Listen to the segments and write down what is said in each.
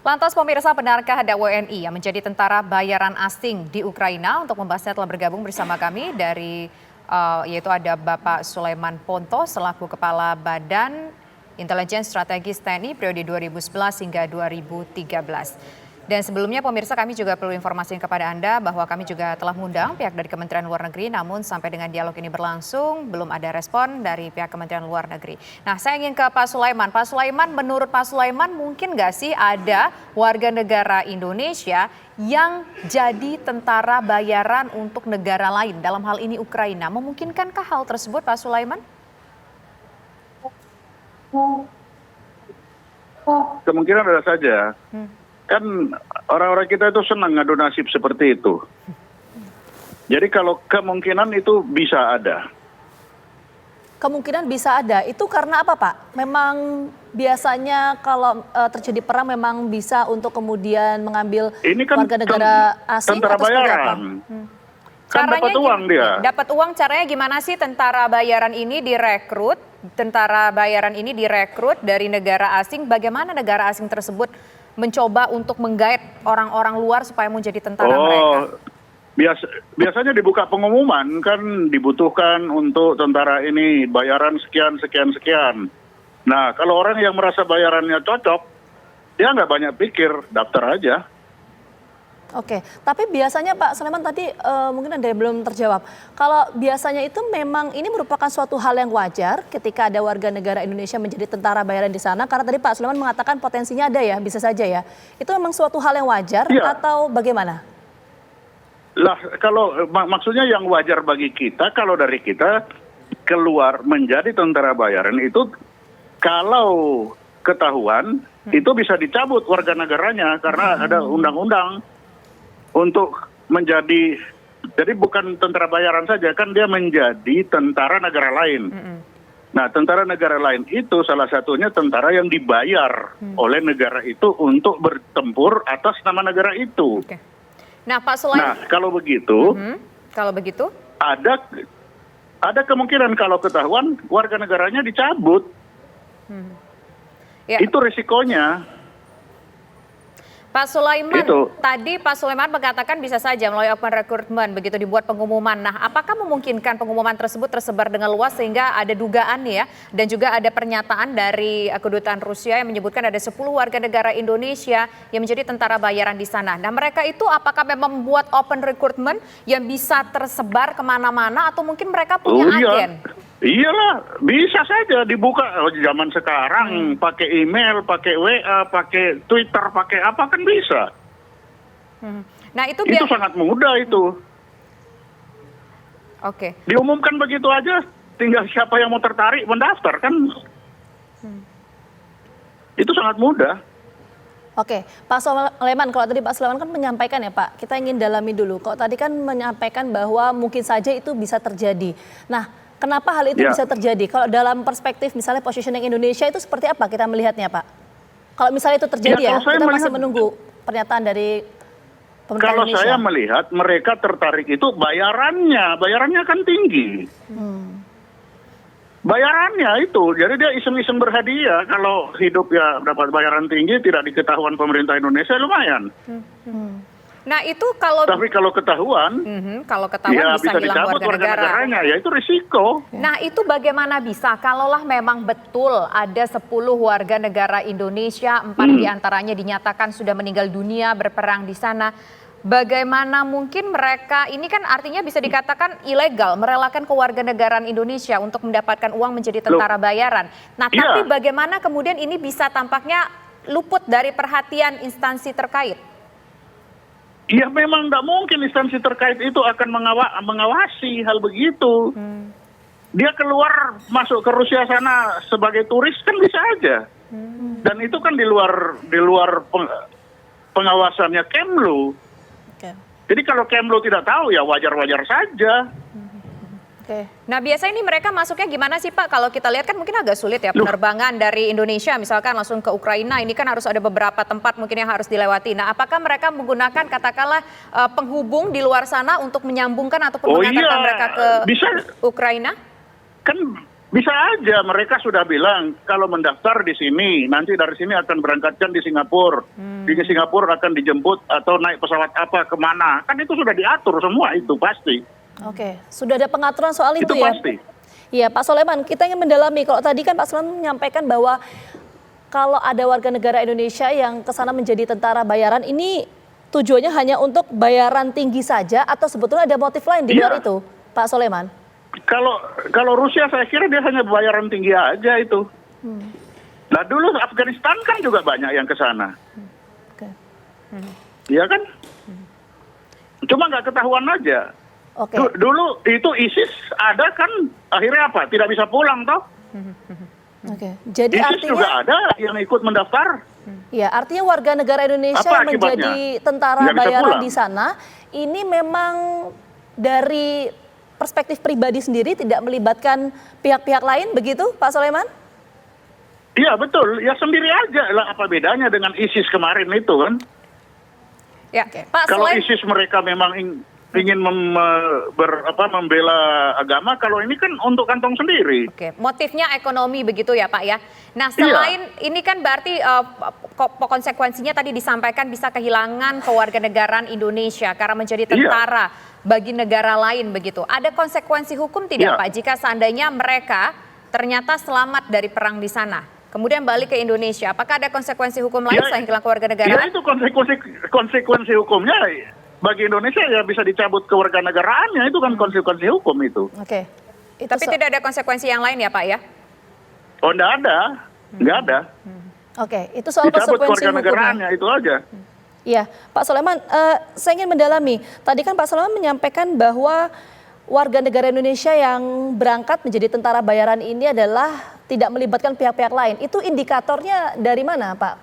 Lantas pemirsa, benarkah ada WNI yang menjadi tentara bayaran asing di Ukraina? Untuk membahasnya telah bergabung bersama kami yaitu ada Bapak Sulaiman Ponto selaku Kepala Badan Intelijen Strategis TNI periode 2011 hingga 2013. Dan sebelumnya pemirsa, kami juga perlu informasi kepada Anda bahwa kami juga telah mengundang pihak dari Kementerian Luar Negeri, namun sampai dengan dialog ini berlangsung belum ada respon dari pihak Kementerian Luar Negeri. Nah, saya ingin ke Pak Sulaiman. Pak Sulaiman, menurut Pak Sulaiman mungkin nggak sih ada warga negara Indonesia yang jadi tentara bayaran untuk negara lain, dalam hal ini Ukraina? Memungkinkankah hal tersebut, Pak Sulaiman? Kemungkinan ada saja. Kan orang-orang kita itu senang ngadu nasib seperti itu. Jadi kalau kemungkinan itu bisa ada. Kemungkinan bisa ada. Itu karena apa, Pak? Memang biasanya kalau terjadi perang memang bisa untuk kemudian mengambil ini kan warga negara asing tentara atau seperti apa? bayaran. Kan dapat uang dia. Dapat uang, caranya gimana sih tentara bayaran ini direkrut? Tentara bayaran ini direkrut dari negara asing. Bagaimana negara asing tersebut mencoba untuk menggait orang-orang luar supaya menjadi tentara mereka? Biasanya dibuka pengumuman, kan dibutuhkan untuk tentara ini bayaran sekian. Nah, kalau orang yang merasa bayarannya cocok, dia nggak banyak pikir, daftar aja. Oke, tapi biasanya Pak Sulaiman tadi mungkin ada yang belum terjawab. Kalau biasanya itu memang ini merupakan suatu hal yang wajar ketika ada warga negara Indonesia menjadi tentara bayaran di sana. Karena tadi Pak Sulaiman mengatakan potensinya ada ya, bisa saja ya. Itu memang suatu hal yang wajar atau bagaimana? Lah, kalau maksudnya yang wajar bagi kita, kalau dari kita keluar menjadi tentara bayaran itu kalau ketahuan itu bisa dicabut warga negaranya karena ada undang-undang. Untuk menjadi, jadi bukan tentara bayaran saja, kan dia menjadi tentara negara lain. Nah, tentara negara lain itu salah satunya tentara yang dibayar oleh negara itu untuk bertempur atas nama negara itu. Oke. Nah, Pak Sulaiman. Nah, kalau begitu, ada kemungkinan kalau ketahuan warga negaranya dicabut. Ya. Itu risikonya. Pak Sulaiman, tadi Pak Sulaiman mengatakan bisa saja melalui open recruitment, begitu dibuat pengumuman. Nah, apakah memungkinkan pengumuman tersebut tersebar dengan luas sehingga ada dugaan ya, dan juga ada pernyataan dari kedutaan Rusia yang menyebutkan ada 10 warga negara Indonesia yang menjadi tentara bayaran di sana. Nah, mereka itu apakah memang membuat open recruitment yang bisa tersebar kemana-mana atau mungkin mereka punya agen? Iyalah, bisa saja dibuka zaman sekarang, pakai email, pakai WA, pakai Twitter, pakai apa kan bisa. Nah, itu sangat mudah itu. Oke. Diumumkan begitu aja, tinggal siapa yang mau tertarik mendaftar kan. Itu sangat mudah. Oke, Pak Sulaiman, kalau tadi Pak Sulaiman kan menyampaikan ya Pak, kita ingin dalami dulu. Kok tadi kan menyampaikan bahwa mungkin saja itu bisa terjadi. Nah, kenapa hal itu bisa terjadi? Kalau dalam perspektif misalnya positioning Indonesia itu seperti apa kita melihatnya Pak? Kalau misalnya itu terjadi kita masih menunggu pernyataan dari pemerintah Indonesia. Kalau saya melihat mereka tertarik itu bayarannya kan tinggi. Bayarannya itu, jadi dia iseng-iseng berhadiah kalau hidup ya dapat bayaran tinggi, tidak diketahuan pemerintah Indonesia lumayan. Nah, itu tapi kalau ketahuan, ya bisa hilang warga negaranya, ya itu risiko. Nah, itu bagaimana bisa? Kalaulah memang betul ada 10 warga negara Indonesia, 4 diantaranya dinyatakan sudah meninggal dunia berperang di sana. Bagaimana mungkin mereka, ini kan artinya bisa dikatakan ilegal, merelakan kewarganegaraan Indonesia untuk mendapatkan uang menjadi tentara bayaran. Nah, tapi bagaimana kemudian ini bisa tampaknya luput dari perhatian instansi terkait? Ya memang tidak mungkin instansi terkait itu akan mengawasi hal begitu. Dia keluar masuk ke Rusia sana sebagai turis kan bisa aja. Dan itu kan di luar pengawasannya Kemlu. Jadi kalau Kemlu tidak tahu ya wajar-wajar saja. Nah, biasanya ini mereka masuknya gimana sih Pak? Kalau kita lihat kan mungkin agak sulit ya penerbangan dari Indonesia misalkan langsung ke Ukraina, ini kan harus ada beberapa tempat mungkin yang harus dilewati. Nah, apakah mereka menggunakan katakanlah penghubung di luar sana untuk menyambungkan ataupun mengantarkan mereka ke Ukraina? Kan Bisa aja mereka sudah bilang kalau mendaftar di sini, nanti dari sini akan berangkatkan di Singapura. Di Singapura akan dijemput atau naik pesawat apa kemana. Kan itu sudah diatur semua itu pasti. Oke, sudah ada pengaturan soal itu Itu ya? pasti. Iya, Pak Soleman, kita ingin mendalami. Kalau tadi kan Pak Soleman menyampaikan bahwa kalau ada warga negara Indonesia yang ke sana menjadi tentara bayaran, ini tujuannya hanya untuk bayaran tinggi saja atau sebetulnya ada motif lain di luar Iya. itu, Pak Soleman? Kalau Rusia saya kira dia hanya bayaran tinggi aja itu. Nah dulu Afghanistan kan juga banyak yang ke sana. Oke. Iya kan? Cuma nggak ketahuan aja. Oke. Dulu itu ISIS ada kan akhirnya apa? Tidak bisa pulang toh. Oke. Jadi ISIS juga artinya ada yang ikut mendaftar. ya, artinya warga negara Indonesia Apa yang menjadi akibatnya? tentara Nggak bisa bayaran pulang. di sana ini memang dari perspektif pribadi sendiri tidak melibatkan pihak-pihak lain begitu, Pak Soleman? Iya betul, ya sendiri aja lah, apa bedanya dengan ISIS kemarin itu kan? Ya, Pak, Kalau selain ISIS mereka memang ingin membela agama, kalau ini kan untuk kantong sendiri. Oke, motifnya ekonomi begitu ya Pak ya. Nah selain ini kan berarti konsekuensinya tadi disampaikan bisa kehilangan kewarganegaraan Indonesia karena menjadi tentara bagi negara lain begitu. Ada konsekuensi hukum tidak Iya. Pak jika seandainya mereka ternyata selamat dari perang di sana, kemudian balik ke Indonesia? Apakah ada konsekuensi hukum lain Ya, selain kehilangan Ya kewarganegaraan? itu konsekuensi hukumnya bagi Indonesia ya bisa dicabut kewarganegaraannya, itu kan konsekuensi hukum itu. Oke. Itu Tapi tidak ada konsekuensi yang lain ya Pak ya? Oh enggak ada. Oke, itu soal Dicabut konsekuensi hukumnya. kewarganegaraannya itu aja. Iya, Pak Soleman, saya ingin mendalami. Tadi kan Pak Soleman menyampaikan bahwa warga negara Indonesia yang berangkat menjadi tentara bayaran ini adalah tidak melibatkan pihak-pihak lain. Itu indikatornya dari mana, Pak?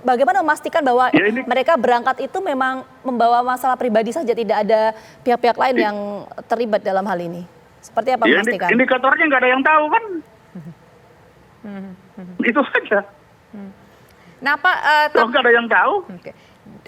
Bagaimana memastikan bahwa Ya, ini- mereka berangkat itu memang membawa masalah pribadi saja, tidak ada pihak-pihak lain yang terlibat dalam hal ini? Seperti apa Ya, memastikan? indikatornya nggak ada yang tahu kan? Itu saja. Nah Pak, Kalau nggak ada yang tahu.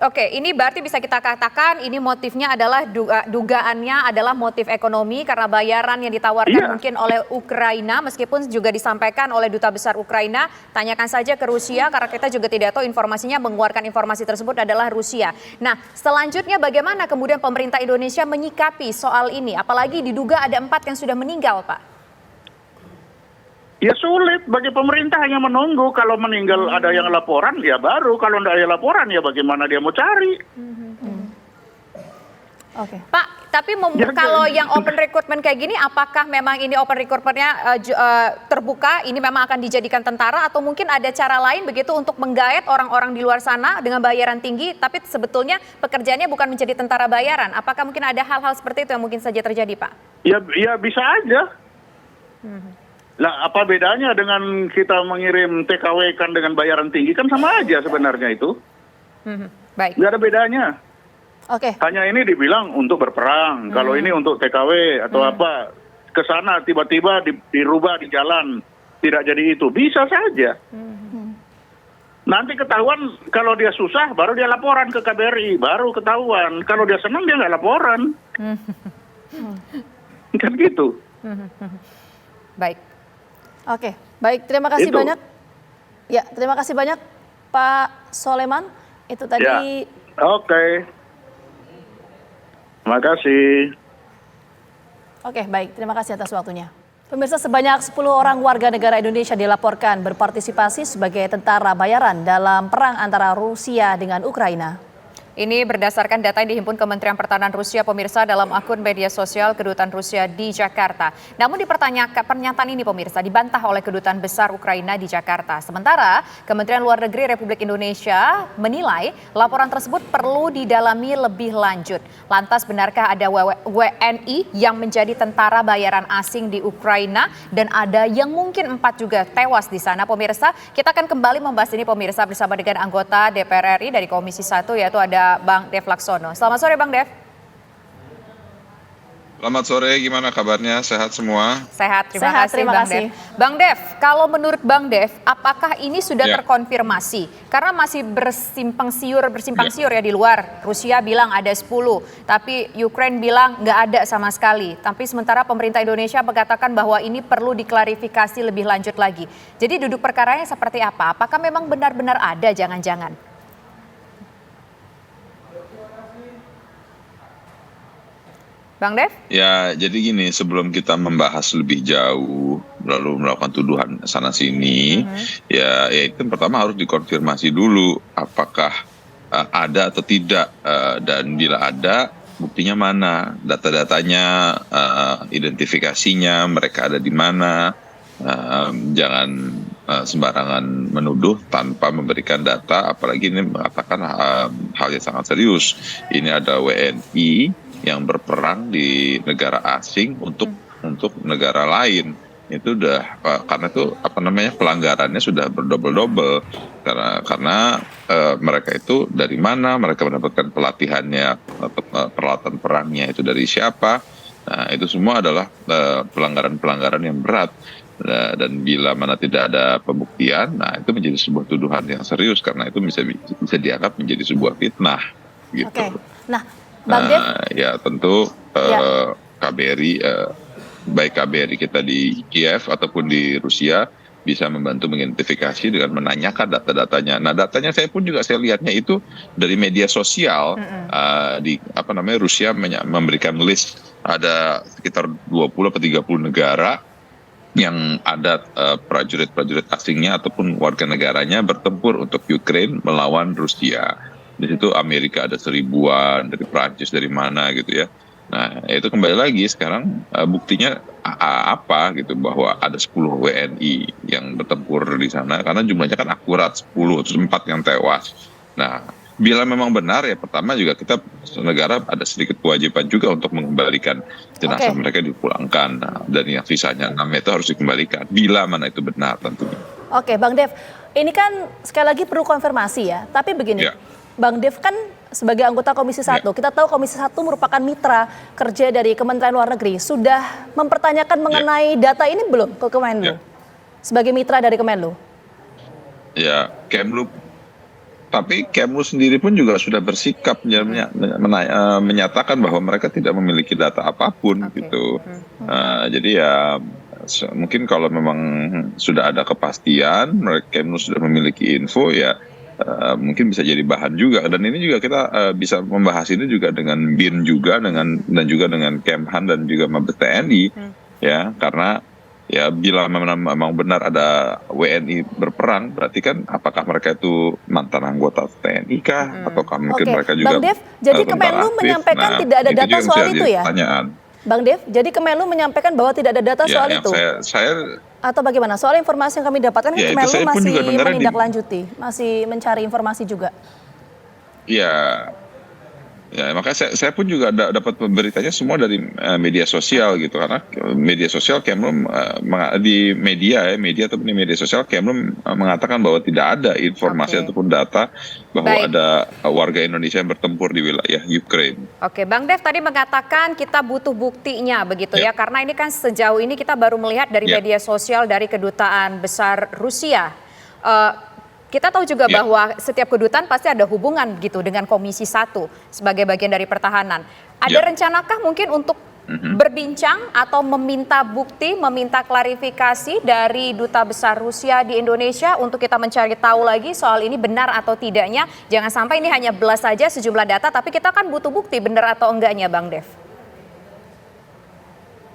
Oke, ini berarti bisa kita katakan ini motifnya adalah dugaannya adalah motif ekonomi karena bayaran yang ditawarkan Iya. mungkin oleh Ukraina, meskipun juga disampaikan oleh Duta Besar Ukraina, tanyakan saja ke Rusia karena kita juga tidak tahu informasinya, mengeluarkan informasi tersebut adalah Rusia. Nah, selanjutnya bagaimana kemudian pemerintah Indonesia menyikapi soal ini? Apalagi diduga ada 4 yang sudah meninggal, Pak. Ya sulit bagi pemerintah hanya menunggu. Kalau meninggal ada yang laporan, ya baru. Kalau tidak ada laporan, ya bagaimana dia mau cari? Oke. Pak, tapi Ya, kalau yang open recruitment kayak gini, apakah memang ini open recruitmentnya terbuka, ini memang akan dijadikan tentara atau mungkin ada cara lain begitu untuk menggait orang-orang di luar sana dengan bayaran tinggi, tapi sebetulnya pekerjaannya bukan menjadi tentara bayaran. Apakah mungkin ada hal-hal seperti itu yang mungkin saja terjadi, Pak? Ya bisa aja. Lah apa bedanya dengan kita mengirim TKW kan dengan bayaran tinggi, kan sama aja sebenarnya itu. Baik. Nggak ada bedanya. Oke. Hanya ini dibilang untuk berperang. Kalau ini untuk TKW atau apa, ke sana tiba-tiba dirubah di jalan. Tidak jadi itu. Bisa saja. Nanti ketahuan kalau dia susah, baru dia laporan ke KBRI. Baru ketahuan. Kalau dia senang, dia nggak laporan. Kan gitu. Baik. Oke, baik, terima kasih Itu. banyak. Ya, terima kasih banyak Pak Soleman. Itu tadi. Ya. Oke. Terima kasih. Oke, baik, terima kasih atas waktunya. Pemirsa, sebanyak 10 orang warga negara Indonesia dilaporkan berpartisipasi sebagai tentara bayaran dalam perang antara Rusia dengan Ukraina. Ini berdasarkan data yang dihimpun Kementerian Pertahanan Rusia, pemirsa, dalam akun media sosial Kedutaan Rusia di Jakarta. Namun dipertanyakan, pernyataan ini pemirsa dibantah oleh Kedutaan Besar Ukraina di Jakarta. Sementara Kementerian Luar Negeri Republik Indonesia menilai laporan tersebut perlu didalami lebih lanjut. Lantas benarkah ada WNI yang menjadi tentara bayaran asing di Ukraina dan ada yang mungkin 4 juga tewas di sana, pemirsa? Kita akan kembali membahas ini pemirsa bersama dengan anggota DPR RI dari Komisi 1 yaitu ada Bang Dev Laksono. Selamat sore Bang Dev. Selamat sore, gimana kabarnya? Sehat semua? Sehat, terima Sehat, kasih terima Bang kasih. Dev. Bang Dev, kalau menurut Bang Dev, apakah ini sudah Ya. terkonfirmasi? Karena masih bersimpang siur ya di luar. Rusia bilang ada 10, tapi Ukraine bilang nggak ada sama sekali. Tapi sementara pemerintah Indonesia mengatakan bahwa ini perlu diklarifikasi lebih lanjut lagi. Jadi duduk perkaranya seperti apa? Apakah memang benar-benar ada jangan-jangan? Bang Dev? Ya, jadi gini, sebelum kita membahas lebih jauh, lalu melakukan tuduhan sana-sini, ya itu pertama harus dikonfirmasi dulu apakah ada atau tidak, dan bila ada, buktinya mana, data-datanya, identifikasinya, mereka ada di mana. Jangan sembarangan menuduh tanpa memberikan data, apalagi ini mengatakan hal yang sangat serius. Ini ada WNI yang berperang di negara asing untuk negara lain. Itu udah karena itu pelanggarannya sudah berdobel-dobel, karena mereka itu dari mana, mereka mendapatkan pelatihannya atau peralatan perangnya itu dari siapa. Nah, itu semua adalah pelanggaran-pelanggaran yang berat. Dan bila mana tidak ada pembuktian, nah itu menjadi sebuah tuduhan yang serius, karena itu bisa dianggap menjadi sebuah fitnah gitu. Oke. Nah, Bang Dev, Ya tentu Ya. KBRI, baik KBRI kita di Kiev ataupun di Rusia bisa membantu mengidentifikasi dengan menanyakan data-datanya. Nah, datanya saya lihatnya itu dari media sosial. Rusia memberikan list ada sekitar 20 atau 30 negara yang ada prajurit-prajurit asingnya ataupun warga negaranya bertempur untuk Ukraine melawan Rusia. Di situ Amerika ada 1000-an, dari Prancis, dari mana gitu ya. Nah, itu kembali lagi sekarang buktinya apa gitu, bahwa ada 10 WNI yang bertempur di sana, karena jumlahnya kan akurat 10, terus 4 yang tewas. Nah, bila memang benar, ya pertama juga kita negara ada sedikit kewajiban juga untuk mengembalikan jenazah mereka dipulangkan. Nah, dan yang sisanya 6 itu harus dikembalikan, bila mana itu benar tentunya. Oke, Bang Dev, ini kan sekali lagi perlu konfirmasi ya. Tapi begini, Ya. Bang Dev kan sebagai anggota Komisi 1, kita tahu Komisi 1 merupakan mitra kerja dari Kementerian Luar Negeri. Sudah mempertanyakan mengenai data ini belum ke Kemenlu? Ya. Sebagai mitra dari Kemenlu? Ya, Kemlu, tapi Kemlu sendiri pun juga sudah bersikap menyatakan bahwa mereka tidak memiliki data apapun gitu. Jadi ya mungkin kalau memang sudah ada kepastian, Kemlu sudah memiliki info, ya mungkin bisa jadi bahan juga. Dan ini juga kita bisa membahas ini juga dengan BIN juga, dan juga dengan Kemhan dan juga Mabes TNI, ya, karena ya bila memang benar ada WNI berperang, berarti kan apakah mereka itu mantan anggota TNI kah, ataukah mungkin mereka juga Bang Dev, jadi Kemenlu aktif. menyampaikan tidak ada data soal itu ya? Pertanyaan. Bang Dev, jadi Kemenlu menyampaikan bahwa tidak ada data soal itu? Saya Atau bagaimana? Soal informasi yang kami dapatkan, Ya, itu Kemenlu saya pun masih juga dengarnya menindaklanjuti, masih mencari informasi juga. Ya, makanya saya pun juga dapat beritanya semua dari media sosial gitu, karena media sosial Kemlu di media ataupun di media sosial Kemlu mengatakan bahwa tidak ada informasi ataupun data bahwa ada warga Indonesia yang bertempur di wilayah Ukraine. Oke, Bang Dev tadi mengatakan kita butuh buktinya begitu ya, karena ini kan sejauh ini kita baru melihat dari media sosial dari Kedutaan Besar Rusia. Kita tahu juga bahwa setiap kedutaan pasti ada hubungan gitu dengan Komisi 1 sebagai bagian dari pertahanan. Ada rencanakah mungkin untuk berbincang atau meminta bukti, meminta klarifikasi dari Duta Besar Rusia di Indonesia untuk kita mencari tahu lagi soal ini benar atau tidaknya? Jangan sampai ini hanya belas saja sejumlah data, tapi kita kan butuh bukti benar atau enggaknya, Bang Dev.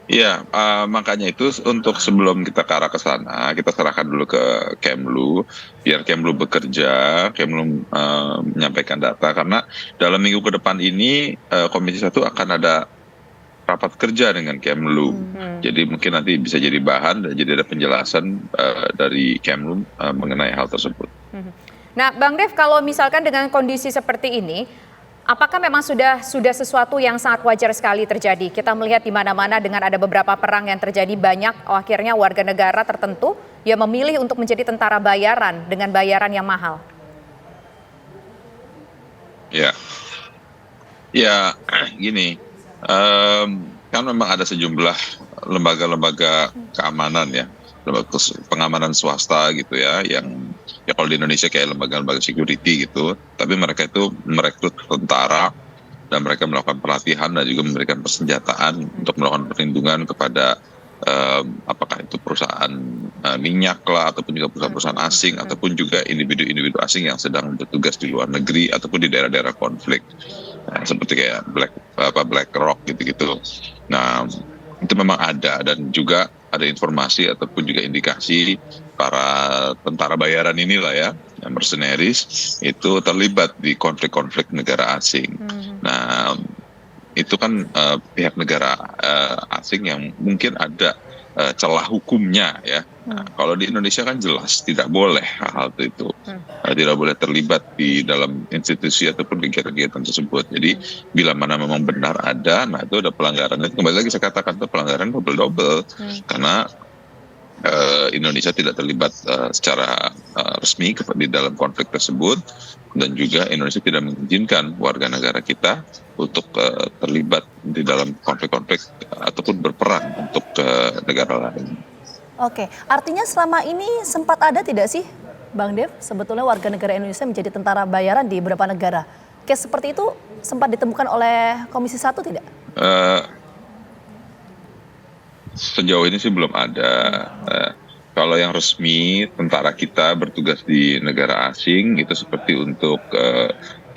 Iya, makanya itu untuk sebelum kita ke arah ke sana, kita serahkan dulu ke Kemlu, biar Kemlu bekerja, Kemlu menyampaikan data, karena dalam minggu ke depan ini Komisi 1 akan ada rapat kerja dengan Kemlu. Jadi mungkin nanti bisa jadi bahan dan jadi ada penjelasan dari Kemlu mengenai hal tersebut. Nah, Bang Dev, kalau misalkan dengan kondisi seperti ini, apakah memang sudah sesuatu yang sangat wajar sekali terjadi? Kita melihat di mana-mana dengan ada beberapa perang yang terjadi banyak, akhirnya warga negara tertentu ya memilih untuk menjadi tentara bayaran dengan bayaran yang mahal. Ya, gini, kan memang ada sejumlah lembaga-lembaga keamanan ya, lembaga pengamanan swasta gitu ya, yang ya kalau di Indonesia kayak lembaga-lembaga security gitu, tapi mereka itu merekrut tentara dan mereka melakukan pelatihan dan juga memberikan persenjataan untuk melakukan perlindungan kepada apakah itu perusahaan minyak lah, ataupun juga perusahaan-perusahaan asing, ataupun juga individu-individu asing yang sedang bertugas di luar negeri ataupun di daerah-daerah konflik, seperti kayak BlackRock gitu-gitu. Nah, itu memang ada, dan juga ada informasi ataupun juga indikasi para tentara bayaran inilah ya, yang mercenaries itu terlibat di konflik-konflik negara asing. Nah, itu kan pihak negara asing yang mungkin ada celah hukumnya ya. Nah, kalau di Indonesia kan jelas tidak boleh hal itu, tidak boleh terlibat di dalam institusi ataupun kegiatan-kegiatan tersebut. Jadi bila mana memang benar ada, nah itu ada pelanggaran. Itu kembali lagi saya katakan itu pelanggaran double, karena Indonesia tidak terlibat secara resmi di dalam konflik tersebut, dan juga Indonesia tidak mengizinkan warga negara kita untuk terlibat di dalam konflik-konflik ataupun berperan untuk negara lain. Oke, artinya selama ini sempat ada tidak sih, Bang Dev, sebetulnya warga negara Indonesia menjadi tentara bayaran di beberapa negara? Case seperti itu sempat ditemukan oleh Komisi 1 tidak? Sejauh ini sih belum ada. Kalau yang resmi tentara kita bertugas di negara asing itu seperti untuk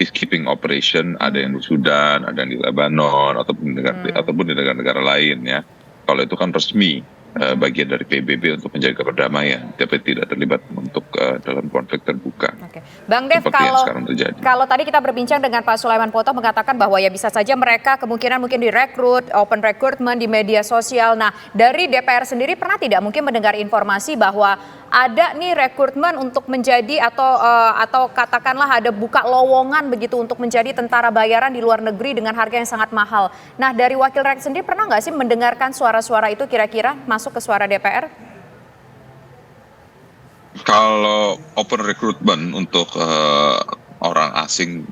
peacekeeping operation, ada yang di Sudan, ada yang di Lebanon, ataupun di negara-negara lain ya. Kalau itu kan resmi, bagian dari PBB untuk menjaga perdamaian, tapi tidak terlibat untuk dalam konflik terbuka. Oke. Bang Dev, seperti yang sekarang terjadi. Kalau tadi kita berbincang dengan Pak Sulaiman Pontoh mengatakan bahwa ya bisa saja mereka kemungkinan mungkin direkrut, open recruitment di media sosial. Nah, dari DPR sendiri pernah tidak mungkin mendengar informasi bahwa ada nih rekrutmen untuk menjadi atau katakanlah ada buka lowongan begitu untuk menjadi tentara bayaran di luar negeri dengan harga yang sangat mahal. Nah, dari Wakil Rakyat sendiri pernah nggak sih mendengarkan suara-suara itu kira-kira masuk ke suara DPR? Kalau open recruitment untuk orang asing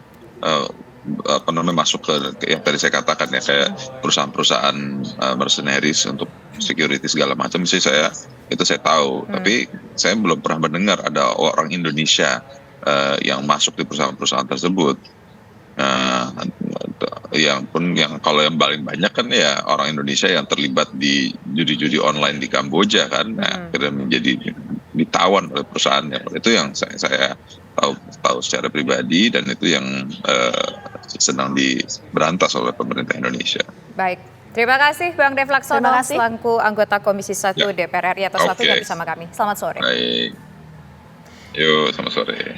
masuk ke yang tadi saya katakan ya, kayak perusahaan-perusahaan mercenaries untuk security segala macam sih saya tahu, tapi saya belum pernah mendengar ada orang Indonesia yang masuk di perusahaan-perusahaan tersebut. Yang kalau yang paling banyak kan ya orang Indonesia yang terlibat di judi-judi online di Kamboja kan, akhirnya menjadi ditawan oleh perusahaannya. Itu yang saya tahu secara pribadi, dan itu yang sedang diberantas oleh pemerintah Indonesia. Baik, terima kasih Bang Dev Laksono selaku anggota Komisi 1 DPR RI atas waktunya bersama kami. Selamat sore. Baik, yuk selamat sore.